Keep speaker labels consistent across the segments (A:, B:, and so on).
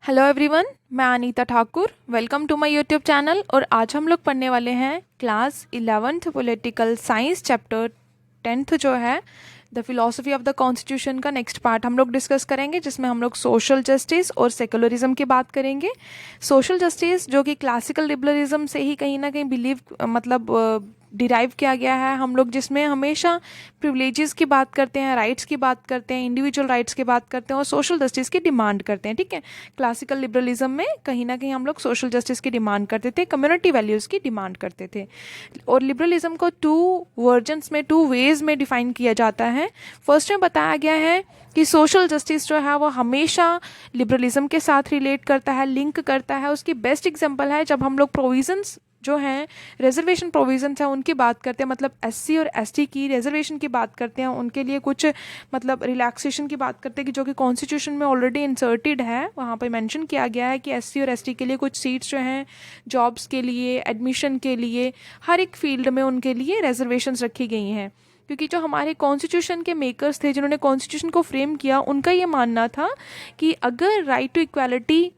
A: Hello everyone, मैं Anita Thakur. Welcome to my YouTube channel. और आज हम लोग पढ़ने वाले हैं class 11th political science chapter 10th जो है the philosophy of the constitution का नेक्स्ट पार्ट हम लोग डिस्कस करेंगे, जिसमें हम लोग सोशल जस्टिस और सेकुलरिज्म की बात करेंगे। सोशल जस्टिस जो कि क्लासिकल लिबरलिज्म से ही कहीं ना कहीं बिलीव डिराइव किया गया है हम लोग, जिसमें हमेशा प्रिविलेजेस की बात करते हैं, राइट्स की बात करते हैं, इंडिविजुअल राइट्स की बात करते हैं और सोशल जस्टिस की डिमांड करते हैं। ठीक है, क्लासिकल लिबरलिज्म में कहीं ना कहीं हम लोग सोशल जस्टिस की डिमांड करते थे, कम्युनिटी वैल्यूज़ की डिमांड करते थे। और लिबरलिज्म को टू वर्जन्स में, टू वेज में डिफाइन किया जाता है। फर्स्ट में बताया गया है कि सोशल जस्टिस जो है वो हमेशा लिबरलिज्म के साथ रिलेट करता है, लिंक करता है। उसकी बेस्ट एग्जांपल है जब हम लोग प्रोविजंस जो हैं, रिजर्वेशन प्रोविजंस हैं, उनकी बात करते हैं, मतलब एससी और एसटी की रिजर्वेशन की बात करते हैं, उनके लिए कुछ रिलैक्सेशन की बात करते हैं कि जो कि कॉन्स्टिट्यूशन में ऑलरेडी इंसर्टेड है। वहाँ पर मेंशन किया गया है कि एससी और एसटी के लिए कुछ सीट्स जो हैं, जॉब्स के लिए, एडमिशन के लिए, हर एक फील्ड में उनके लिए रिजर्वेशंस रखी गई हैं। क्योंकि जो हमारे कॉन्स्टिट्यूशन के मेकर्स थे, जिन्होंने कॉन्स्टिट्यूशन को फ्रेम किया, उनका ये मानना था कि अगर राइट टू इक्वालिटी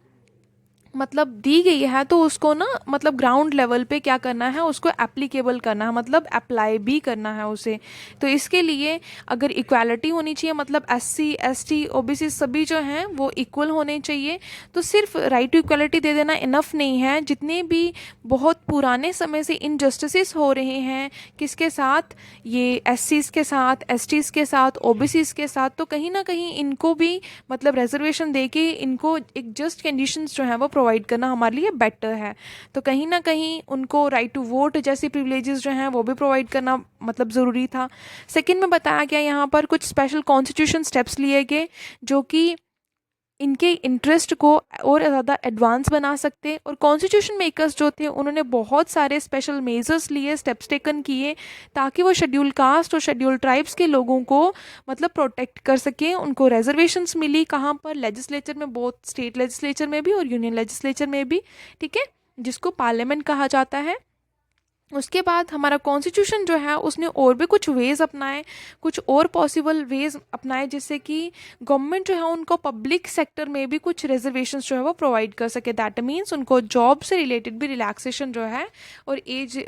A: दी गई है तो उसको ना ग्राउंड लेवल पे क्या करना है, उसको एप्लीकेबल करना है, अप्लाई भी करना है उसे। तो इसके लिए अगर इक्वालिटी होनी चाहिए, एससी एसटी ओबीसी सभी जो हैं वो इक्वल होने चाहिए। तो सिर्फ राइट टू इक्वालिटी दे देना इनफ नहीं है। जितने भी बहुत पुराने समय से इनजस्टिस हो रहे हैं, किसके साथ, ये एससीज के साथ, एसटीज के साथ, ओबीसीज के साथ, तो कहीं ना कहीं इनको भी रिजर्वेशन दे के इनको एक जस्ट कंडीशंस जो है वो प्रोवाइड करना हमारे लिए बेटर है। तो कहीं ना कहीं उनको राइट टू वोट जैसी प्रिविलेजेस जो हैं वो भी प्रोवाइड करना ज़रूरी था। सेकंड में बताया गया यहाँ पर कुछ स्पेशल कॉन्स्टिट्यूशन स्टेप्स लिए गए जो कि इनके इंटरेस्ट को और ज़्यादा एडवांस बना सकते। और कॉन्स्टिट्यूशन मेकर्स जो थे, उन्होंने बहुत सारे स्पेशल मेजर्स लिए, स्टेप्स टेकन किए, ताकि वो शेड्यूल कास्ट और शेड्यूल ट्राइब्स के लोगों को प्रोटेक्ट कर सकें। उनको रिजर्वेशंस मिली, कहाँ पर, लेजिस्लेचर में, बोथ स्टेट लेजिस्लेचर में भी और यूनियन लेजिस्लेचर में भी। ठीक है, जिसको पार्लियामेंट कहा जाता है। उसके बाद हमारा कॉन्स्टिट्यूशन जो है उसने और भी कुछ वेज अपनाए, कुछ और पॉसिबल वेज अपनाए, जिससे कि गवर्नमेंट जो है उनको पब्लिक सेक्टर में भी कुछ रिजर्वेशंस जो है वो प्रोवाइड कर सके। दैट मीन्स उनको जॉब से रिलेटेड भी रिलैक्सेशन जो है, और एज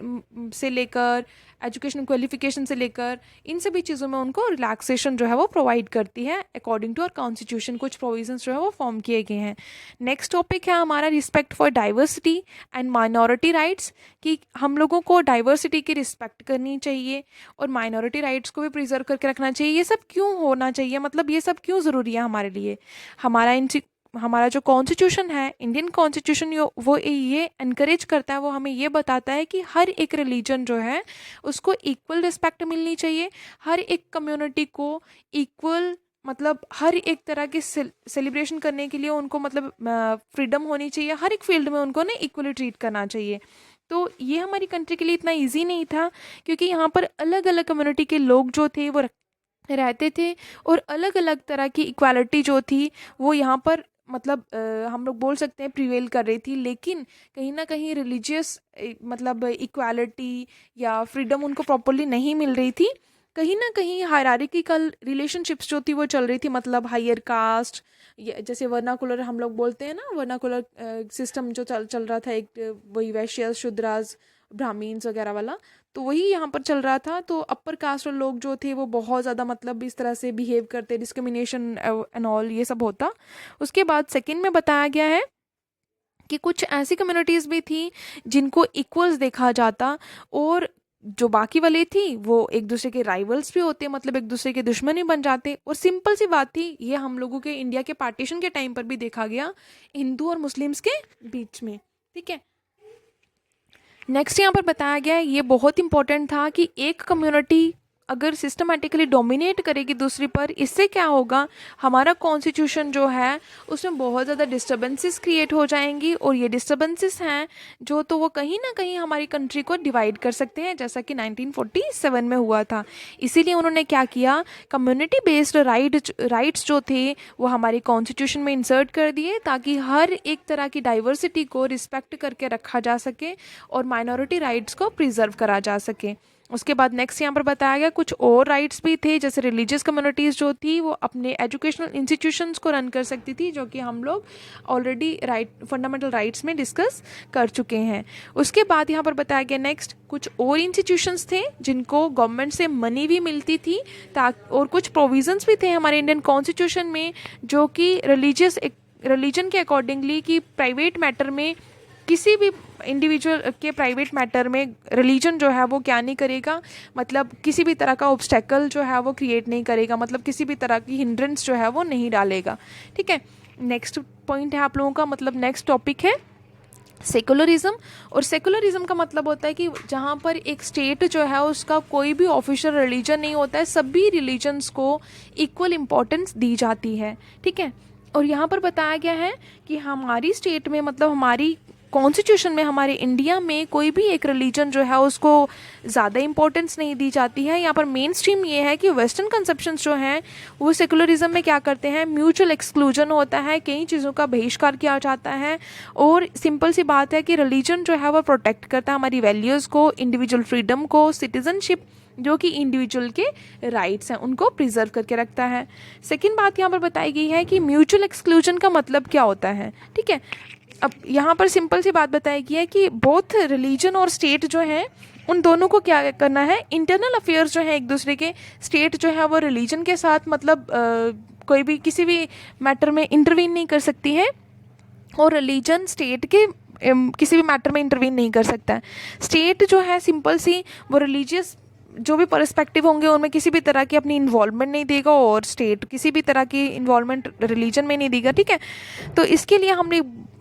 A: से लेकर, एजुकेशन क्वालिफिकेशन से लेकर, इन सभी चीज़ों में उनको रिलैक्सेशन जो है वो प्रोवाइड करती है। अकॉर्डिंग टू आवर कॉन्स्टिट्यूशन कुछ प्रोविजंस जो है वो फॉर्म किए गए हैं। नेक्स्ट टॉपिक है हमारा respect for diversity and minority rights, कि हम लोगों को डाइवर्सिटी की रिस्पेक्ट करनी चाहिए और माइनॉरिटी राइट्स को भी प्रिजर्व करके रखना चाहिए। ये सब क्यों होना चाहिए, ये सब क्यों ज़रूरी है हमारे लिए। हमारा जो कॉन्स्टिट्यूशन है, इंडियन कॉन्स्टिट्यूशन, वो ये एनकरेज करता है, वो हमें ये बताता है कि हर एक रिलीजन जो है उसको इक्वल रिस्पेक्ट मिलनी चाहिए। हर एक कम्युनिटी को इक्वल, हर एक तरह की सेलिब्रेशन करने के लिए उनको फ्रीडम होनी चाहिए। हर एक फील्ड में उनको ना इक्वली ट्रीट करना चाहिए। तो ये हमारी कंट्री के लिए इतना इजी नहीं था, क्योंकि यहाँ पर अलग अलग कम्युनिटी के लोग जो थे वो रहते थे, और अलग अलग तरह की इक्वालिटी जो थी वो यहाँ पर हम लोग बोल सकते हैं प्रिवेल कर रही थी। लेकिन कहीं ना कहीं रिलीजियस इक्वालिटी या फ्रीडम उनको प्रॉपरली नहीं मिल रही थी। कहीं ना कहीं हायरार्किकल रिलेशनशिप्स जो थी वो चल रही थी, हायर कास्ट, जैसे वर्नाकुलर हम लोग बोलते हैं ना, वर्नाकुलर सिस्टम जो चल रहा था, एक वही वैश्य, शूद्रास, ब्राह्मीण्स वगैरह वाला, तो वही यहाँ पर चल रहा था। तो अपर कास्ट और लोग जो थे वो बहुत ज़्यादा इस तरह से बिहेव करते, डिस्क्रिमिनेशन एंड ऑल ये सब होता। उसके बाद सेकंड में बताया गया है कि कुछ ऐसी कम्युनिटीज़ भी थी जिनको इक्वल्स देखा जाता, और जो बाकी वाली थी वो एक दूसरे के राइवल्स भी होते, एक दूसरे के दुश्मन भी बन जाते। और सिंपल सी बात थी, ये हम लोगों के इंडिया के पार्टीशन के टाइम पर भी देखा गया, हिंदू और मुस्लिम्स के बीच में। ठीक है, नेक्स्ट यहाँ पर बताया गया है, ये बहुत इंपॉर्टेंट था, कि एक कम्युनिटी अगर सिस्टमेटिकली डोमिनेट करेगी दूसरी पर, इससे क्या होगा, हमारा कॉन्स्टिट्यूशन जो है उसमें बहुत ज़्यादा डिस्टर्बेंसेस क्रिएट हो जाएंगी। और ये डिस्टर्बेंसेस हैं जो, तो वो कहीं ना कहीं हमारी कंट्री को डिवाइड कर सकते हैं, जैसा कि 1947 में हुआ था। इसीलिए उन्होंने क्या किया, कम्युनिटी बेस्ड राइट्स जो थे वो हमारे कॉन्स्टिट्यूशन में इंसर्ट कर दिए, ताकि हर एक तरह की डाइवर्सिटी को रिस्पेक्ट करके रखा जा सके और माइनॉरिटी राइट्स को प्रिजर्व करा जा सके। उसके बाद नेक्स्ट यहाँ पर बताया गया कुछ और राइट्स भी थे, जैसे रिलीजियस कम्युनिटीज़ जो थी वो अपने एजुकेशनल इंस्टीट्यूशंस को रन कर सकती थी, जो कि हम लोग ऑलरेडी फंडामेंटल राइट्स में डिस्कस कर चुके हैं। उसके बाद यहाँ पर बताया गया नेक्स्ट कुछ और इंस्टीट्यूशंस थे जिनको गवर्नमेंट से मनी भी मिलती थी, और कुछ प्रोविजंस भी थे हमारे इंडियन कॉन्स्टिट्यूशन में जो कि रिलीजन के अकॉर्डिंगली कि प्राइवेट मैटर में किसी भी इंडिविजुअल के प्राइवेट मैटर में रिलीजन जो है वो क्या नहीं करेगा, मतलब किसी भी तरह का ऑब्स्टेकल जो है वो क्रिएट नहीं करेगा, मतलब किसी भी तरह की हिंड्रेंस जो है वो नहीं डालेगा। ठीक है, नेक्स्ट पॉइंट है आप लोगों का, मतलब नेक्स्ट टॉपिक है सेकुलरिज्म। और सेकुलरिज्म का मतलब होता है कि जहाँ पर एक स्टेट जो है उसका कोई भी ऑफिशियल रिलीजन नहीं होता है, सभी रिलीजन्स को इक्वल इम्पोर्टेंस दी जाती है। ठीक है, और यहाँ पर बताया गया है कि हमारी स्टेट में, मतलब हमारी कॉन्स्टिट्यूशन में, हमारे इंडिया में कोई भी एक रिलीजन जो है उसको ज़्यादा इंपॉर्टेंस नहीं दी जाती है। यहाँ पर मेन स्ट्रीम ये है कि वेस्टर्न कंसेप्शंस जो हैं वो सेकुलरिज्म में क्या करते हैं, म्यूचुअल एक्सक्लूजन होता है, कई चीज़ों का बहिष्कार किया जाता है, और सिंपल सी बात है कि रिलीजन जो है वो प्रोटेक्ट करता है हमारी वैल्यूज़ को, इंडिविजुअल फ्रीडम को, सिटीजनशिप जो कि इंडिविजुअल के राइट्स हैं उनको प्रिजर्व करके रखता है। सेकेंड बात यहाँ पर बताई गई है कि म्यूचुअल एक्सक्लूजन का मतलब क्या होता है। ठीक है, अब यहाँ पर सिंपल सी बात बताई गई है कि बोथ रिलीजन और स्टेट जो है उन दोनों को क्या करना है, इंटरनल अफेयर्स जो है एक दूसरे के, स्टेट जो है वो रिलीजन के साथ मतलब कोई भी किसी भी मैटर में इंटरवीन नहीं कर सकती है, और रिलीजन स्टेट के किसी भी मैटर में इंटरवीन नहीं कर सकता है। स्टेट जो है सिंपल सी वो रिलीजियस जो भी पर्सपेक्टिव होंगे उनमें किसी भी तरह की अपनी इन्वॉल्वमेंट नहीं देगा, और स्टेट किसी भी तरह की इन्वॉल्वमेंट रिलीजन में नहीं देगा। ठीक है, तो इसके लिए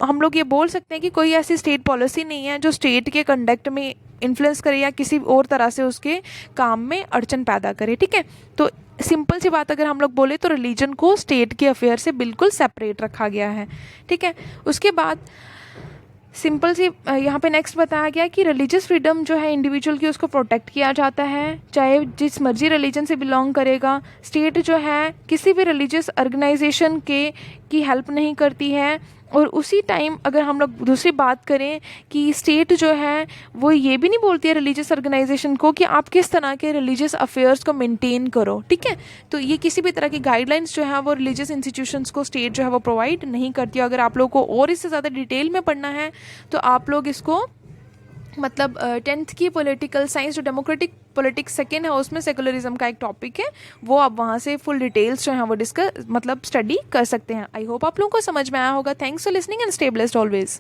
A: हम लोग ये बोल सकते हैं कि कोई ऐसी स्टेट पॉलिसी नहीं है जो स्टेट के कंडक्ट में इन्फ्लुएंस करे या किसी और तरह से उसके काम में अड़चन पैदा करे। ठीक है, तो सिंपल सी बात अगर हम लोग बोले तो रिलीजन को स्टेट के अफेयर से बिल्कुल सेपरेट रखा गया है। ठीक है, उसके बाद सिंपल सी यहाँ पे नेक्स्ट बताया गया कि रिलीजियस फ्रीडम जो है इंडिविजुअल की उसको प्रोटेक्ट किया जाता है, चाहे जिस मर्जी रिलीजन से बिलोंग करेगा। स्टेट जो है किसी भी रिलीजियस ऑर्गेनाइजेशन की हेल्प नहीं करती है, और उसी टाइम अगर हम लोग दूसरी बात करें कि स्टेट जो है वो ये भी नहीं बोलती है रिलीजियस ऑर्गेनाइजेशन को कि आप किस तरह के रिलीजियस अफेयर्स को मेंटेन करो। ठीक है, तो ये किसी भी तरह की गाइडलाइंस जो है वो रिलीजियस इंस्टीट्यूशंस को स्टेट जो है वो प्रोवाइड नहीं करती है। अगर आप लोगों को और इससे ज़्यादा डिटेल में पढ़ना है तो आप लोग इसको मतलब 10th की पॉलिटिकल साइंस जो डेमोक्रेटिक पॉलिटिक्स सेकेंड है उसमें सेकुलरिज्म का एक टॉपिक है, वो आप वहाँ से फुल डिटेल्स जो है वो डिस्कस मतलब स्टडी कर सकते हैं। आई होप आप लोगों को समझ में आया होगा। Thanks for listening and stay blessed always.